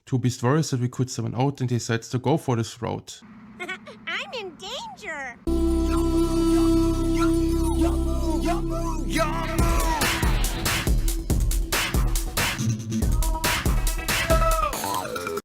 Two beast warriors that we could summon out and he decides to go for this route. I'm in danger!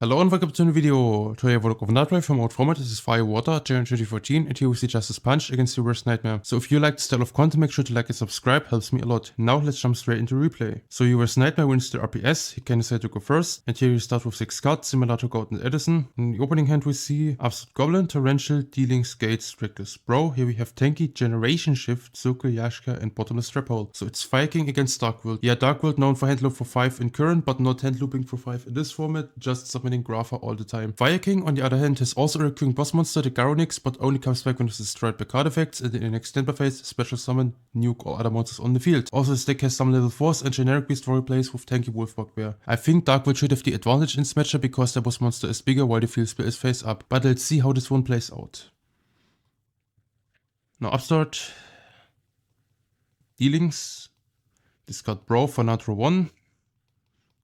Hello and welcome to a new video. Today I will look over Nightmare from Old Format. This is Fire Water, January 2014, and here we see Justice Punch against the worst Nightmare. So if you like this style of content, make sure to like and subscribe, helps me a lot. Now let's jump straight into replay. So your worst Nightmare wins the RPS, he can decide to go first, and here you start with 6 cards, similar to Golden Edison. In the opening hand we see Absolute Goblin, Torrential, Dealing, Skates, Reckless Bro. Here we have Tanky, Generation Shift, Circle, Yashka, and Bottomless Trap Hole. So it's Fire King against Dark World. Yeah, Dark World known for hand loop for 5 in current, but not hand looping for 5 in this format, just submitting Grapha all the time. Fire King, on the other hand, has also a recurring boss monster, the Garonix, but only comes back when it's destroyed by card effects, and in the next temper phase, special summon, nuke or other monsters on the field. Also, this deck has some level 4s and generic beast warrior plays with tanky Wolfbug Bear. I think Dark World should have the advantage in this matchup because their boss monster is bigger while the field spell is face up, but let's see how this one plays out. Now upstart, Dealings, discard Bro for Natro 1,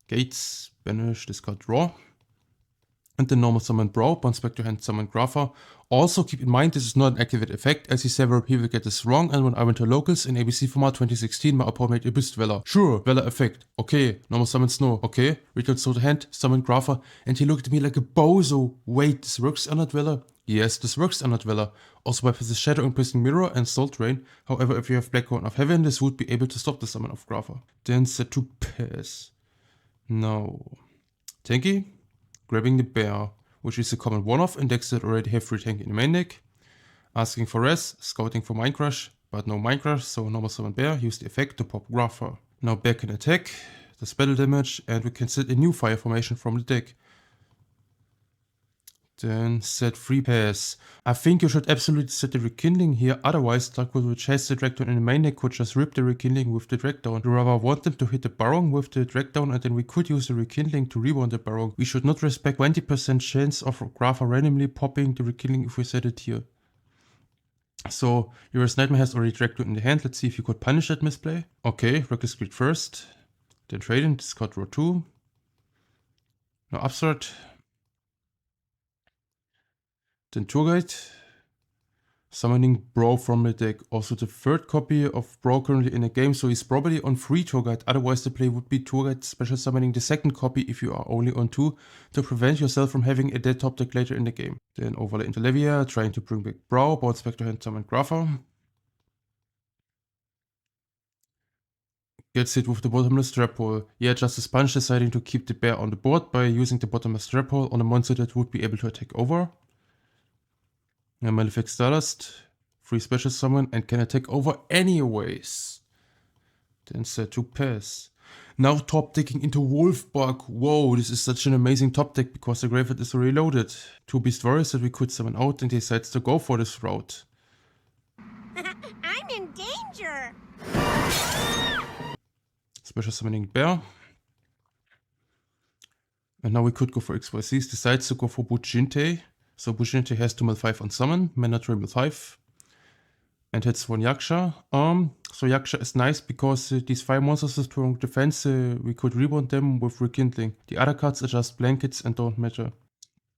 Gates, banish, discard Draw. And then normal summon Bro, bounce back to hand, summon Grapha. Also keep in mind this is not an activate effect, as several people get this wrong, and when I went to locals in ABC format 2016 my opponent made Abyss Dweller. Sure, Dweller effect, okay, normal summon Snow, okay, return to the hand, summon Grapha, and he looked at me like a bozo. Wait, this works under Dweller? Yes, this works under Dweller. Also by the Shadow Impressing Mirror and Salt Rain. However, if you have Black Horn of Heaven, this would be able to stop the summon of Grapha. Then set to pass. Now, Tanky. Grabbing the Bear, which is a common one-off in decks that already have free tank in the main deck. Asking for res, scouting for Mind Crush, but no Mind Crush, so normal summon Bear, use the effect to pop Grapha. Now Bear can attack, does battle damage, and we can set a new fire formation from the deck. Then set free pass. I think you should absolutely set the Rekindling here, otherwise Dark World, which has the Drag Down in the main deck, could just rip the Rekindling with the Drag Down. We rather want them to hit the Barong with the Drag Down, and then we could use the Rekindling to rewind the Barong. We should not respect 20% chance of Grapha randomly popping the Rekindling if we set it here. So your Nightmare has already Drag Down in the hand. Let's see if you could punish that misplay. Okay, Reckless Greed first. Then trade in, discard row 2. Now upstart. Then Tour Guide, summoning Bro from the deck. Also the third copy of Bro currently in the game, so he's probably on 3 Tour Guide, otherwise the play would be Tour Guide special summoning the second copy if you are only on 2, to prevent yourself from having a dead top deck later in the game. Then overlay into Levia, trying to bring back Bro, bounce back to hand, summon Grapha. Gets hit with the Bottomless Trap Hole. Yeah, Justice Punch deciding to keep the Bear on the board by using the Bottomless Trap Hole on a monster that would be able to attack over. Now Malefic Stardust, free special summon, and can attack over anyways. Then set to pass. Now top decking into Wolfbug. Whoa, this is such an amazing top deck because the graveyard is reloaded. 2 beast warriors that we could summon out and he decides to go for this route. I'm in danger! Special summoning Bear. And now we could go for XYZ, decides to go for Bujinte. So Bujinte has 2-5 on summon, mandatory 5, and hits 1 Yaksha. So Yaksha is nice because these 5 monsters with strong defense, we could rewind them with Rekindling. The other cards are just blankets and don't matter.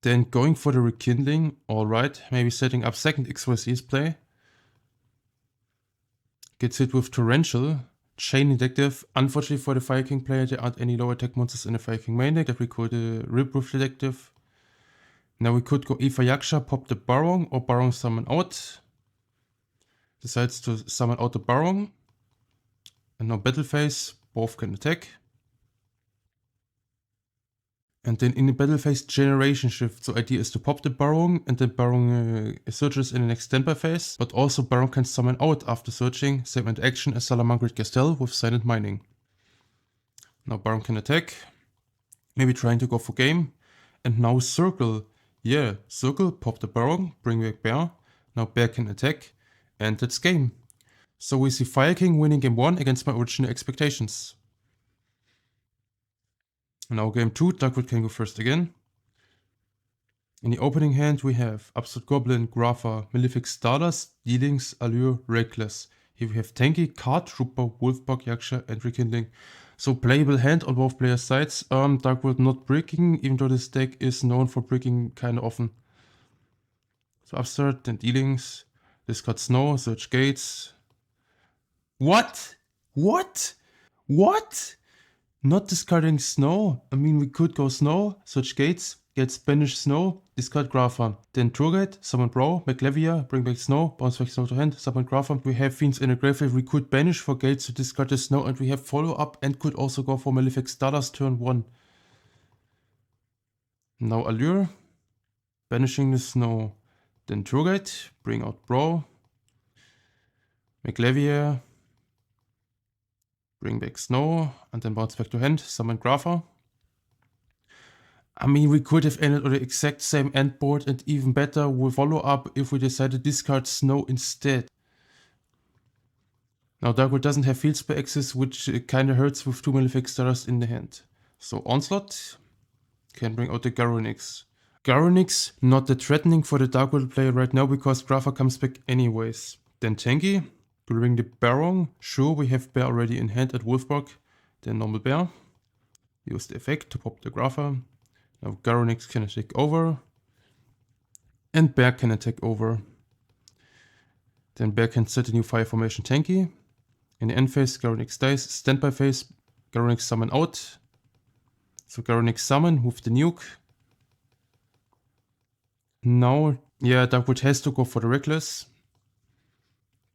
Then going for the Rekindling, alright, maybe setting up second XYZ's play. Gets hit with Torrential, Chain Detective. Unfortunately for the Fire King player, there aren't any low attack monsters in the Fire King main deck that we could rip with Detective. Now we could go Aether Yaksha, pop the Barong, or Barong summon out. Decides to summon out the Barong. And now battle phase, both can attack. And then in the battle phase, Generation Shift. So idea is to pop the Barong, and then Barong searches in the next standby phase. But also Barong can summon out after searching, same interaction as Salamangreat Castell with Silent Mining. Now Barong can attack, maybe trying to go for game. And now Circle. Yeah, Circle, pop the Barong, bring back Bear. Now Bear can attack, and that's game. So we see Fire King winning game 1 against my original expectations. Now game 2, Dark World can go first again. In the opening hand we have Absolute Goblin, Grapha, Malefic Stardust, Dealings, Allure, Reckless. Here we have Tanky, Card Trooper, Wolfbug, Yaksha, and Rekindling. So playable hand on both players' sides. Dark World not bricking, even though this deck is known for bricking kind of often. So upstart, then dealings. Discard Snow, search Gates. What? What? What? Not discarding Snow? I mean, we could go Snow, search Gates, get Banish Snow, discard Grapha. Then Turret, summon Brawl, make Levia, bring back Snow, bounce back Snow to hand, summon Grapha. We have Fiends in a graveyard, we could Banish for Gates to discard the Snow, and we have follow up and could also go for Malefic Stardust turn 1. Now Allure, banishing the Snow. Then Turret, bring out Brawl, make Levia, bring back Snow, and then bounce back to hand, summon Grapha. I mean, we could have ended on the exact same end board and even better with follow-up if we decided to discard Snow instead. Now Darkwood doesn't have field spell access, which kinda hurts with 2 Malefic Stardust in the hand. So Onslaught can bring out the Garonix. Garonix not that threatening for the Darkwood player right now because Grapha comes back anyways. Then Tanky, bring the Barong. Sure, we have Bear already in hand at Wolfbark. Then normal Bear. Use the effect to pop the Grapha. Now Garonix can take over. And Bear can attack over. Then Bear can set a new fire formation Tanky. In the end phase, Garonix dies. Standby phase, Garonix summon out. So Garonix summon with the nuke. Now, yeah, Darkwood has to go for the Reckless.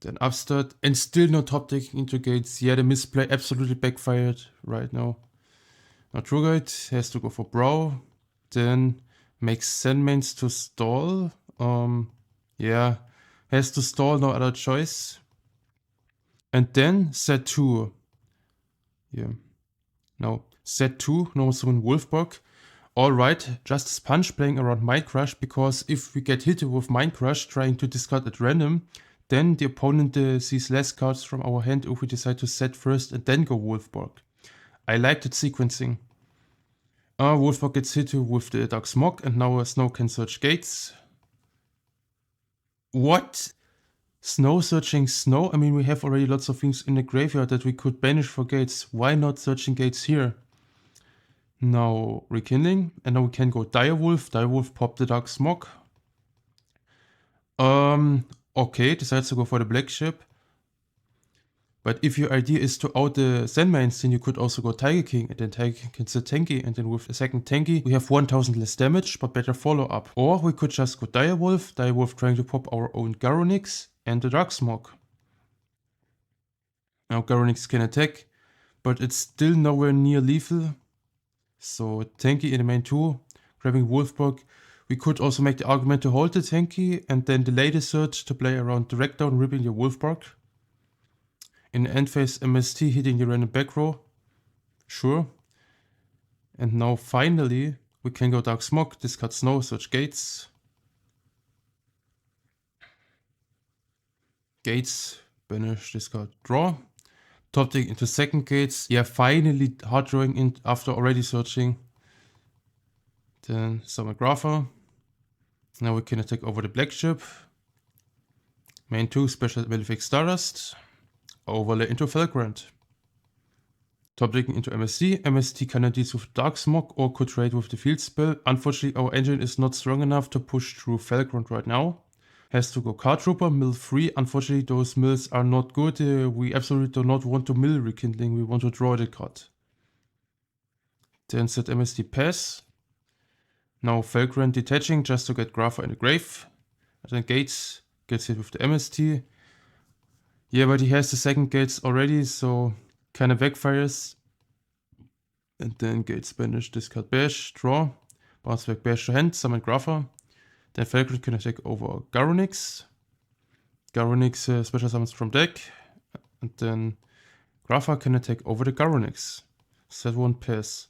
Then upstart, and still no top decking into Gates. Yeah, the misplay absolutely backfired right now. Now True Guide has to go for Brow. Then makes Sandmains to stall. Yeah, has to stall, no other choice. And then set 2. Yeah. Now set 2, no summon Wolfbog. Alright, Justice Punch playing around Mind Crush, because if we get hit with Mind Crush trying to discard at random, then the opponent sees less cards from our hand if we decide to set first and then go Wolfborg. I like that sequencing. Wolfborg gets hit with the Dark Smog and now Snow can search Gates. What? Snow searching Snow? I mean, we have already lots of things in the graveyard that we could banish for Gates. Why not searching Gates here? Now Rekindling, and now we can go Direwolf. Direwolf pop the Dark Smog. Okay, decides to go for the Black Ship. But if your idea is to out the Sandmines, then you could also go Tiger King, and then Tiger King can set Tanky, and then with a second Tanky, we have 1000 less damage, but better follow-up. Or we could just go Direwolf, Direwolf trying to pop our own Garonix, and the Dark Smog. Now Garonix can attack, but it's still nowhere near lethal. So Tanky in the main 2, grabbing Wolfborg. We could also make the argument to hold the Tanky, and then delay the search to play around direct down, ripping your Wolfborg. In the end phase, MST hitting the random back row. Sure. And now finally, we can go Dark Smog, discard Snow, search Gates. Gates, banish, discard, draw. Top deck into second Gates. Yeah, finally hard drawing in after already searching. Then summon Grapha. Now we can attack over the Black Ship. Main 2, special Malefic Stardust. Overlay into Felgrand. Top decking into MST. MST kinda deals with Dark Smog or could trade with the field spell. Unfortunately, our engine is not strong enough to push through Felgrand right now. Has to go Card Trooper, mill 3. Unfortunately, those mills are not good. We absolutely do not want to mill Rekindling. We want to draw the card. Then set MST pass. Now Felgrand detaching just to get Grapha in the grave. And then Gates gets hit with the MST. Yeah, but he has the second Gates already, so kinda backfires. And then Gates banish, discard Bash, draw. Bounce back Bash to hand, summon Grapha. Then Falcon can attack over Garonix. Garonix special summons from deck. And then Grapha can attack over the Garonix. Set 1 pass.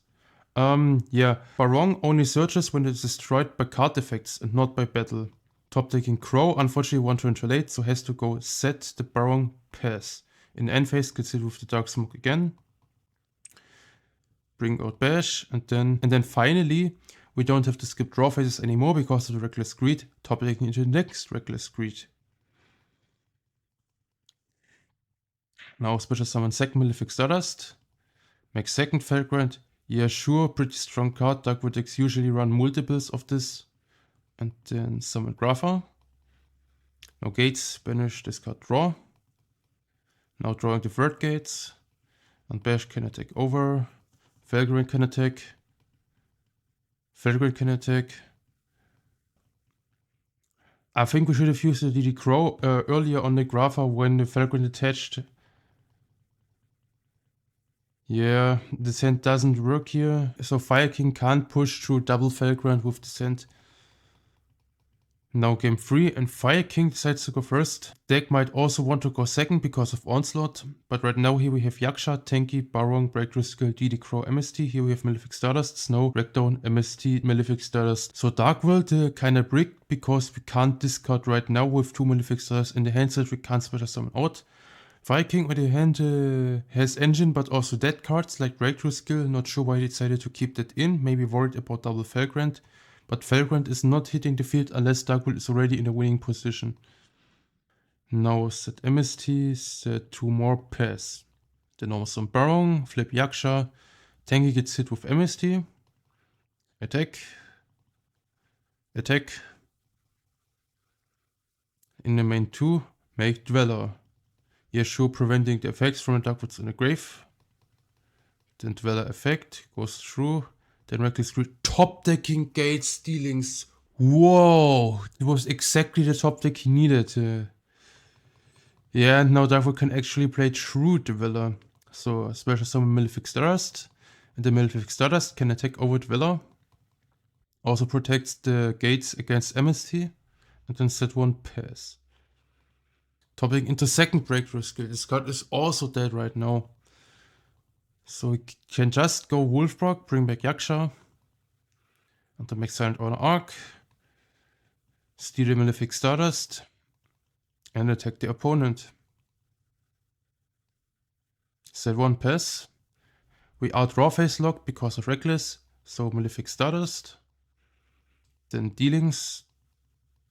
Yeah, Barong only searches when it is destroyed by card effects and not by battle. Top decking Crow, unfortunately 1 turn too late, so has to go set the Barong pass. In the end phase, gets hit with the Dark Smoke again. Bring out Bash, and then finally, we don't have to skip draw phases anymore because of the Reckless Greed. Top decking into the next Reckless Greed. Now special summon second Malefic Stardust. Make second Felgrand. Yeah, sure, pretty strong card. Dark decks usually run multiples of this. And then summon Grapha. No gates, banish, discard, draw. Now drawing the third gates. And Bash can attack over. Felgrand can attack. Felgrand can attack. I think we should have used the DD Crow earlier on the Grapha when the Felgrand attached. Yeah, Descent doesn't work here. So Fire King can't push through double Felgrand with Descent. Now game 3 and Fire King decides to go first. Deck might also want to go second because of Onslaught. But right now here we have Yaksha, Tanky, Barong, Breakthrough Skill, DD Crow, MST. Here we have Malefic Stardust, Snow, Rackdown, MST, Malefic Stardust. So Dark World kinda bricked because we can't discard right now with 2 Malefic Stardust in the hand set. We can't special summon out. Fire King on the hand has engine but also dead cards like Breakthrough Skill. Not sure why he decided to keep that in. Maybe worried about double Felgrand. But Felgrand is not hitting the field unless Darkwood is already in a winning position. Now set MST, set 2 more pass. Then almost some Barong, flip Yaksha. Tanky gets hit with MST. Attack. Attack. In the main 2, make Dweller. Yeah, sure, preventing the effects from the Darkwoods in the grave. Then Dweller effect goes through. Then Reckless Greed, top decking gates, dealings. Whoa, it was exactly the top deck he needed. Yeah, and now Darkwood can actually play through Dweller. So special summon Malefic Stardust. And the Malefic Stardust can attack over Dweller. Also protects the gates against MST. And then set 1 pass. Topping into second Breakthrough Skill. This card is also dead right now. So we can just go Wolfbrock, bring back Yaksha. And then make Silent Order Arc. Steal the Malefic Stardust. And attack the opponent. Set 1 pass. We outdraw face lock because of Reckless. So Malefic Stardust. Then dealings.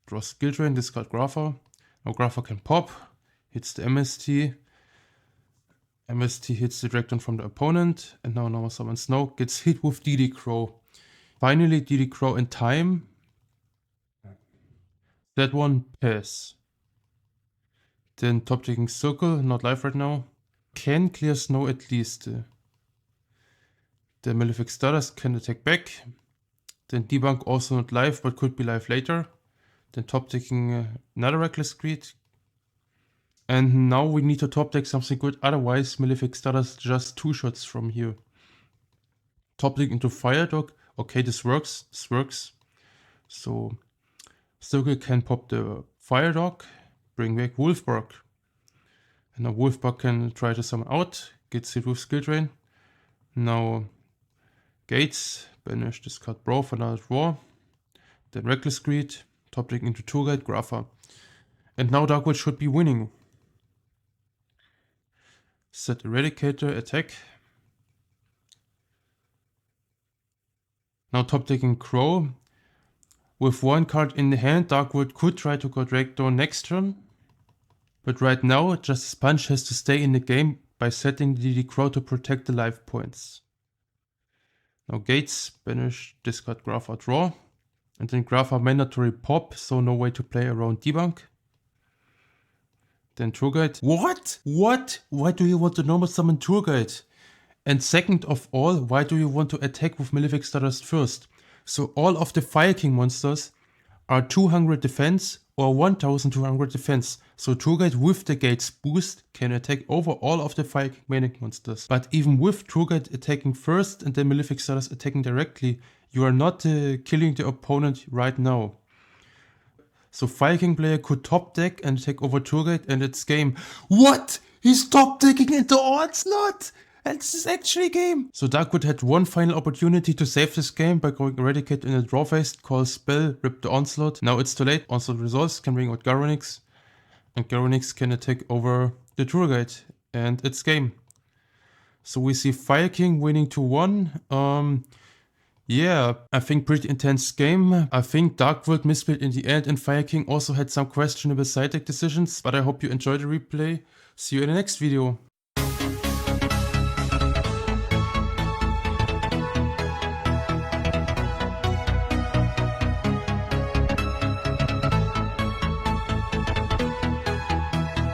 Draw skill drain, discard Grapha. Now Grapha can pop. Hits the MST. MST hits the Dragdown from the opponent, and now normal summon Snow gets hit with DD Crow. Finally, DD Crow in time. That 1 pass. Then top taking Circle, not live right now. Can clear Snow at least. The Malefic Stardust can attack back. Then Debunk also not live, but could be live later. Then top taking another Reckless Greed. And now we need to top deck something good, otherwise Malefic Stardust just 2 shots from here. Top deck into Fire Dog. Okay, this works. So Circle can pop the Fire Dog, bring back Wolfbrock. And now Wolfbrock can try to summon out, gets hit with skill drain. Now gates, banish, discard Brawl for another draw. Then Reckless Greed, top deck into Tour Guide, Grapha. And now Darkwood should be winning. Set Eradicator, attack. Now top decking Crow. With 1 card in the hand, Darkwood could try to go Dragdown next turn. But right now, Justice Punch has to stay in the game by setting the DD Crow to protect the life points. Now gates, banish, discard Grapha, draw. And then Grapha mandatory pop, so no way to play around Debunk. Then Tour Guide. What? Why do you want to normal summon Tour Guide? And second of all, why do you want to attack with Malefic Stardust first? So all of the Fire King monsters are 200 defense or 1200 defense. So Tour Guide with the gates boost can attack over all of the Fire King Manic monsters. But even with Tour Guide attacking first and then Malefic Stardust attacking directly, you are not killing the opponent right now. So Fire King player could top deck and take over Tour Guide and it's game. What? He's top decking into Onslaught! And this is actually game! So Darkwood had 1 final opportunity to save this game by going Eradicate in a draw phase, call spell, rip the Onslaught. Now it's too late, Onslaught resolves, can bring out Garonix. And Garonix can attack over the Tour Guide. And it's game. So we see Fire King winning 2-1. Yeah, I think pretty intense game. I think Dark World misbuilt in the end and Fire King also had some questionable side deck decisions, but I hope you enjoyed the replay. See you in the next video.